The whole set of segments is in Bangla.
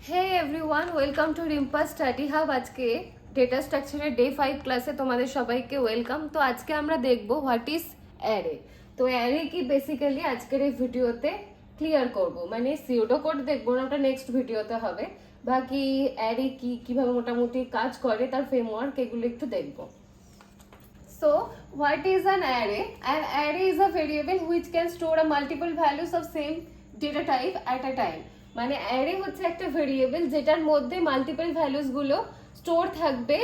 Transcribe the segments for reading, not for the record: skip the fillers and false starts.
Hey everyone, welcome to Rimpa study hub. আজকে ডেটা স্ট্রাকচারের ডে 5 ক্লাসে তোমাদের সবাইকে ওয়েলকাম। তো আজকে আমরা দেখবো হোয়াট ইজ অ্যারে। তো অ্যারে কি বেসিক্যালি আজকের এই ভিডিওতে ক্লিয়ার করব, মানে সিউডো কোড দেখবো না, ওটা নেক্সট ভিডিওতে হবে। বাকি অ্যারে কি, কিভাবে মোটামুটি কাজ করে, তার ফ্রেমওয়ার্ক, এগুলো একটু দেখবো। So, what is an array? An array is a variable which can store a multiple values of same data type at a time. মানে অ্যারে হচ্ছে একটা ভেরিয়েবল যেটার মধ্যে মাল্টিপল ভ্যালুস গুলো স্টোর থাকবে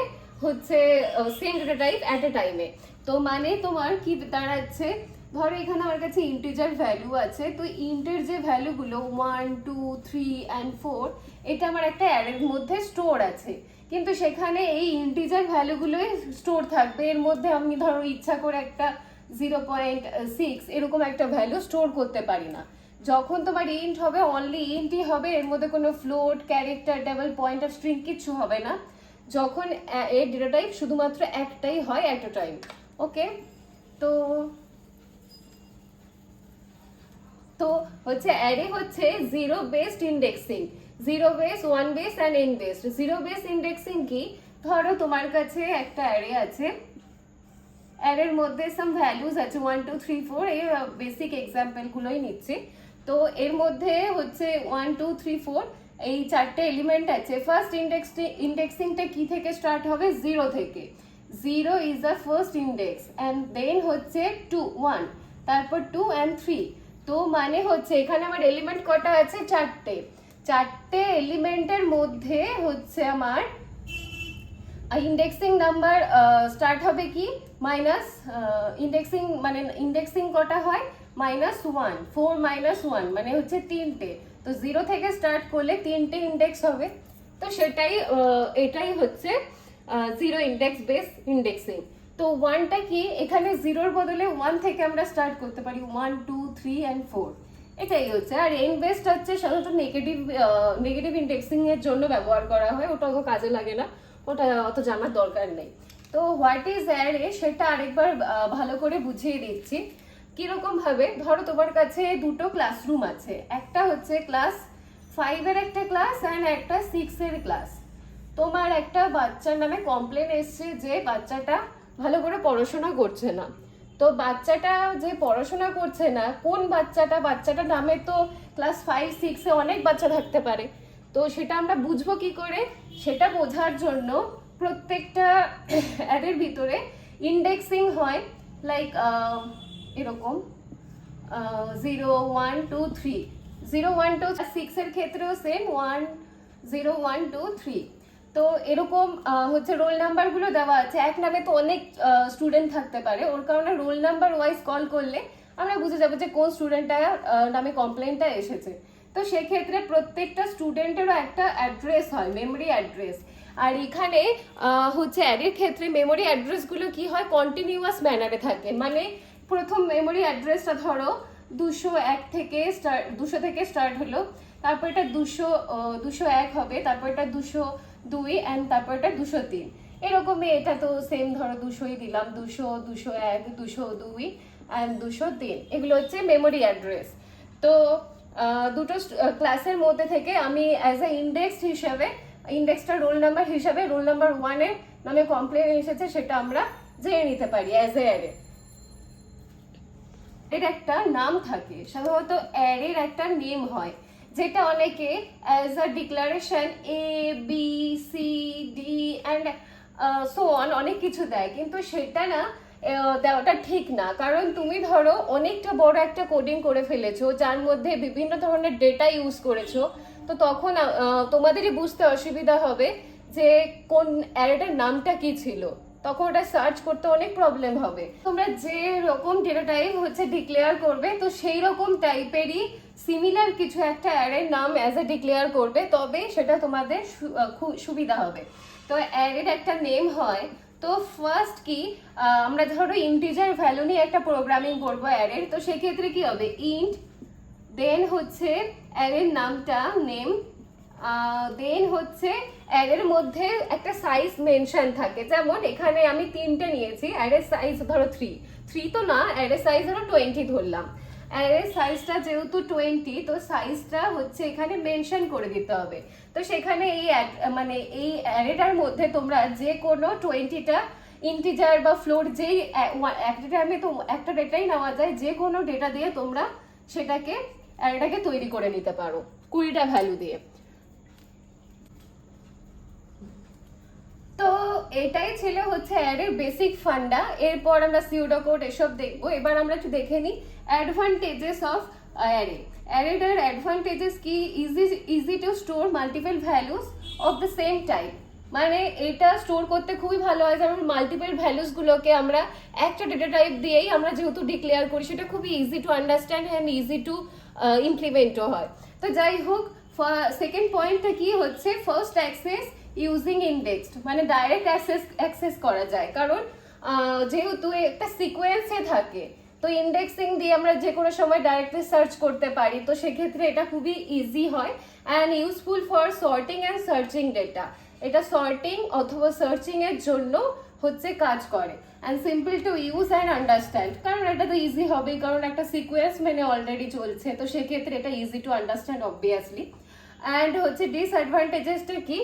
হচ্ছে same data type at a টাইমে। তো মানে তোমার কি দাঁড়াচ্ছে, ধরো এখানে আমার কাছে ইন্টিজার ভ্যালু আছে, তো ইন্টের যে ভ্যালুগুলো 1 2 3 and 4 এটা আমার একটা অ্যারের মধ্যে স্টোর আছে, কিন্তু সেখানে এই ইন্টিজার ভ্যালুগুলোই স্টোর থাকবে। এর মধ্যে আমি ধরো ইচ্ছা করে একটা 0.6 এরকম একটা ভ্যালু স্টোর করতে পারি না। যখন তোমার ইন্ট হবে অনলি ইন্টই হবে, এর মধ্যে কোনো float, character, double pointer, string কিচ্ছু হবে না। যখন এর ডেটা টাইপ শুধুমাত্র একটাই হয় অ্যাট এ টাইম। ওকে, তো তো হচ্ছে অ্যারে হচ্ছে zero based indexing, zero base, one base and N based. Zero base indexing কি, ধরো তোমার কাছে একটা অ্যারে আছে, অ্যারের মধ্যে সাম ভ্যালুজ আছে 1 2 3 4, এই বেসিক এক্সাম্পল গুলোই নিচ্ছি। তো এর মধ্যে হচ্ছে 1 2 3 4 এই চারটে এলিমেন্ট আছে। ফার্স্ট ইন্ডেক্সিংটা কি থেকে স্টার্ট হবে, জিরো থেকে। Zero is the first index and then হচ্ছে 2 1, তারপর 2 and 3। তো মানে হচ্ছে এখানে আমার এলিমেন্ট কটা আছে, চারটে। চারটে এলিমেন্টের মধ্যে হচ্ছে আমার ইন্ডেক্সিং নাম্বার স্টার্ট হবে কি মাইনাস, ইন্ডেক্সিং মানে ইন্ডেক্সিং কটা হয় -1, 4 -1 মানে হচ্ছে তিনটে। তো জিরো থেকে স্টার্ট করলে তিনটে ইন্ডেক্স হবে। তো সেটাই এটাই হচ্ছে জিরো ইন্ডেক্স বেস ইন্ডেক্সিং। তো ওয়ানটা কি, এখানে জিরোর বদলে 1 থেকে আমরা স্টার্ট করতে পারি, 1 2 3 and 4, এটাই হচ্ছে। আর এন বেসড হচ্ছে সাধারণত নেগেটিভ ইন্ডেক্সিং এর জন্য ব্যবহার করা হয়, ওটা অত কাজে লাগে না, ওটা অত জানার দরকার নেই। তো হোয়াট ইজ অ্যারে সেটা আরেকবার ভালো করে বুঝিয়ে দিচ্ছি। কিরকম ভাবে, ধরো তোমার কাছে দুটো ক্লাসরুম আছে, একটা হচ্ছে ক্লাস 5 এর একটা ক্লাস অ্যান্ড একটা 6 এর ক্লাস। তোমার একটা বাচ্চার নামে কমপ্লেন এসছে যে বাচ্চাটা ভালো করে পড়াশোনা করছে না। তো বাচ্চাটা যে পড়াশোনা করছে না, কোন বাচ্চাটা, বাচ্চাটার নামে তো ক্লাস 5 6 এ অনেক বাচ্চা থাকতে পারে। তো সেটা আমরা বুঝবো কি করে, সেটা বোঝার জন্য প্রত্যেকটা অ্যারের ভিতরে ইন্ডেক্সিং হয় লাইক এরকম 0 1 2 3, 0 1 2, 6 এর ক্ষেত্রেও সেম 1 0 1 2 3। তো এরকম হচ্ছে রোল নাম্বার গুলো দেওয়া আছে। এক নামে তো অনেক স্টুডেন্ট থাকতে পারে, ওর কারণে রোল নাম্বার ওয়াইজ কল করলে আমরা বুঝে যাবো যে কোন স্টুডেন্টটা নামে কমপ্লেনটা এসেছে। তো সেক্ষেত্রে প্রত্যেকটা স্টুডেন্টেরও একটা অ্যাড্রেস হয়, মেমোরি অ্যাড্রেস। আর এখানে হচ্ছে অ্যারের ক্ষেত্রে মেমোরি অ্যাড্রেসগুলো কি হয়, কন্টিনিউয়াস ম্যানারে থাকে। মানে প্রথম মেমোরি অ্যাড্রেসটা ধরো 201 থেকে 200 থেকে স্টার্ট হলো, তারপর এটা 201 হবে, তারপর এটা 202 অ্যান্ড তারপর এটা 203। এরকমই এটা তো সেম, ধরো 200ই দিলাম, 200 201 202 অ্যান্ড 203, এগুলো হচ্ছে মেমোরি অ্যাড্রেস। তো দুটো ক্লাসের মধ্যে থেকে আমি অ্যাজ এ ইন্ডেক্স হিসাবে, ইন্ডেক্সটা রোল নাম্বার হিসাবে, রোল নাম্বার 1 এর নামে কমপ্লেন এসেছে সেটা আমরা জেনে নিতে পারি অ্যাজ এ অ্যারে। এর একটা নাম থাকে, সাধারণত অ্যারের একটা নেম হয়, যেটা অনেকে as a declaration A B C D and so on অনেক কিছু দেয়, কিন্তু সেটা না দেওয়াটা ঠিক না। কারণ তুমি ধরো অনেকটা বড় একটা কোডিং করে ফেলেছো যার মধ্যে বিভিন্ন ধরনের ডেটা ইউজ করেছো, তো তখন তোমাদেরই বুঝতে অসুবিধা হবে যে কোন অ্যারেটার নামটা কি ছিল, তখন ওটা সার্চ করতে অনেক প্রবলেম হবে। তোমরা যে রকম ডেটা টাইপ হচ্ছে ডিক্লেয়ার করবে, তো সেই রকম টাইপেরই সিমিলার কিছু একটা অ্যারের নাম অ্যাজ এ ডিক্লেয়ার করবে, তবে সেটা তোমাদের খুব সুবিধা হবে। তো অ্যারের একটা নেম হয়। তো ফার্স্ট কি, আমরা ধরো ইন্টিজার ভ্যালু নিয়ে একটা প্রোগ্রামিং করবো অ্যারের, তো সেক্ষেত্রে কি হবে, ইন্ট, দেন হচ্ছে অ্যারের নামটা নেম, দেন হচ্ছে অ্যারের মধ্যে একটা সাইজ মেনশন থাকে। যেমন এখানে আমি 3টে নিয়েছি, অ্যারের সাইজ ধরো 3 তো না, অ্যারের সাইজ ধরো 20 ধরলাম। অ্যারে সাইজটা যেহেতু 20, তো সাইজটা হচ্ছে এখানে মেনশন করে দিতে হবে। তো সেখানে মানে এই অ্যারেটার মধ্যে তোমরা যে কোনো 20টা ইন্টিজার বা ফ্লোট যেই একটা টাইমে তো একটা ডেটাই নেওয়া যায়, যে কোনো ডেটা দিয়ে তোমরা সেটাকে অ্যারেটাকে তৈরি করে নিতে পারো 20টা ভ্যালু দিয়ে। তো এটাই ছিল হচ্ছে অ্যারের বেসিক ফান্ডা। এরপর আমরা সিউডো কোড এসব দেখবো। এবার আমরা একটু দেখে নিই অ্যাডভান্টেজেস অফ অ্যারে। অ্যারেটার অ্যাডভান্টেজেস কি? Easy to store multiple values of the same type, মানে এটা স্টোর করতে খুবই ভালো হয়। যেমন মাল্টিপল ভ্যালুস গুলোকে আমরা একটা ডেটা টাইপ দিয়েই আমরা যেহেতু ডিক্লেয়ার করি, সেটা খুবই easy to understand and easy to ইমপ্লিমেন্টও হয়। তো যাই হোক, সেকেন্ড পয়েন্টটা কি হচ্ছে, ফার্স্ট অ্যাক্সেস ইউজিং ইন্ডেক্সড, মানে ডাইরেক্ট অ্যাক্সেস করা যায়, কারণ যেহেতু একটা সিকোয়েন্সে থাকে, তো ইন্ডেক্সিং দিয়ে আমরা যে কোনো সময় ডাইরেক্টলি সার্চ করতে পারি। তো সেক্ষেত্রে এটা খুবই ইজি হয় and useful for sorting and searching data. এটা সর্টিং অথবা সার্চিং এর জন্য হচ্ছে কাজ করে। And simple to use and understand, কারণ এটা তো ইজি হবেই, কারণ একটা সিকোয়েন্স মেনে অলরেডি চলছে, তো সেক্ষেত্রে এটা easy to understand obviously. And হচ্ছে ডিসঅ্যাডভান্টেজেসটা কি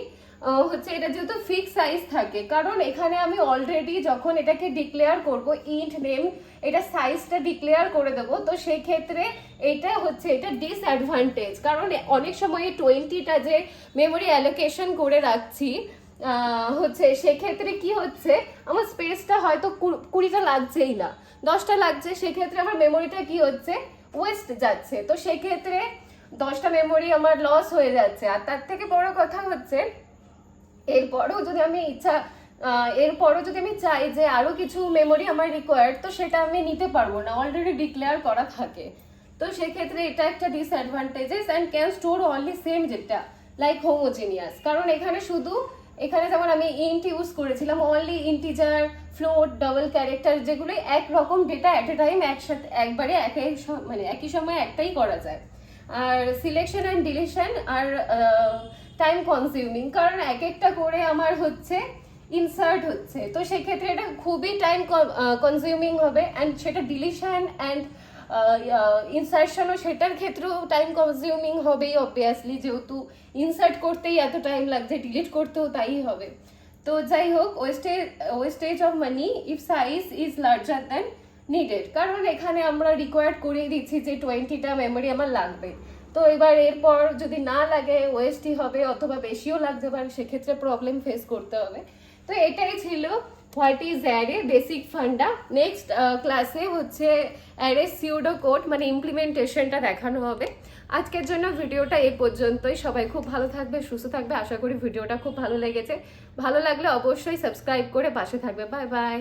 হচ্ছে, এটা যেহেতু ফিক্স সাইজ থাকে, কারণ এখানে আমি অলরেডি যখন এটাকে ডিক্লেয়ার করব ইন্ট নেম, এটা সাইজটা ডিক্লেয়ার করে দেবো, তো সেই ক্ষেত্রে এটা হচ্ছে এটা ডিসঅ্যাডভান্টেজ। কারণ অনেক সময় 20টা যে মেমোরি অ্যালোকেশন করে রাখছি হচ্ছে, সেক্ষেত্রে কি হচ্ছে, আমার স্পেসটা হয়তো 20টা লাগছেই না, 10টা লাগছে, সেক্ষেত্রে আমার মেমোরিটা কি হচ্ছে, ওয়েস্ট যাচ্ছে। তো সেক্ষেত্রে 10টা মেমোরি আমার লস হয়ে যাচ্ছে। আর তার থেকে বড় কথা হচ্ছে, এরপরও যদি আমি চাই যে আরো কিছু মেমোরি আমার রিকোয়ার্ড, তো সেটা আমি নিতে পারবো না, অলরেডি ডিক্লেয়ার করা থাকে। তো সেক্ষেত্রে এটা একটা disadvantages. And can store only same যেটা লাইক হোমোজিনিয়াস, কারণ এখানে যেমন আমি ইন্ট ইউজ করেছিলাম, only integer, float, double character, যেগুলো একরকম ডেটা অ্যাট এ টাইম একসাথে একবারে একই সময় একটাই করা যায়। আর সিলেকশন অ্যান্ড ডিলিশন আর টাইম কনজিউমিং, কারণ এক একটা করে আমার হচ্ছে ইনসার্ট হচ্ছে, তো সেক্ষেত্রে এটা খুবই টাইম কনজিউমিং হবে। অ্যান্ড সেটা ডিলিশন অ্যান্ড ইনসার্শনও সেটার ক্ষেত্রেও টাইম কনজিউমিং হবেই অবভিয়াসলি, যেহেতু ইনসার্ট করতেই এত টাইম লাগছে, ডিলিট করতেও তাই হবে। তো যাই হোক, wastage of money if size is larger than needed, কারণ এখানে আমরা রিকোয়ার্ড করিয়ে দিচ্ছি যে 20টা মেমোরি আমার লাগবে। তো এবার এরপর যদি না লাগে ওয়েস্টই হবে, অথবা বেশিও লাগতে পারে, সেক্ষেত্রে প্রবলেম ফেস করতে হবে। তো এটাই ছিল what is array basic funda. Next ক্লাসে হচ্ছে অ্যারে সিউডো কোড মানে ইমপ্লিমেন্টেশনটা দেখানো হবে। আজকের জন্য ভিডিওটা এই পর্যন্তই। সবাই খুব ভালো থাকবে, সুস্থ থাকবে। আশা করি ভিডিওটা খুব ভালো লেগেছে। ভালো লাগলে অবশ্যই সাবস্ক্রাইব করে পাশে থাকবে। Bye bye.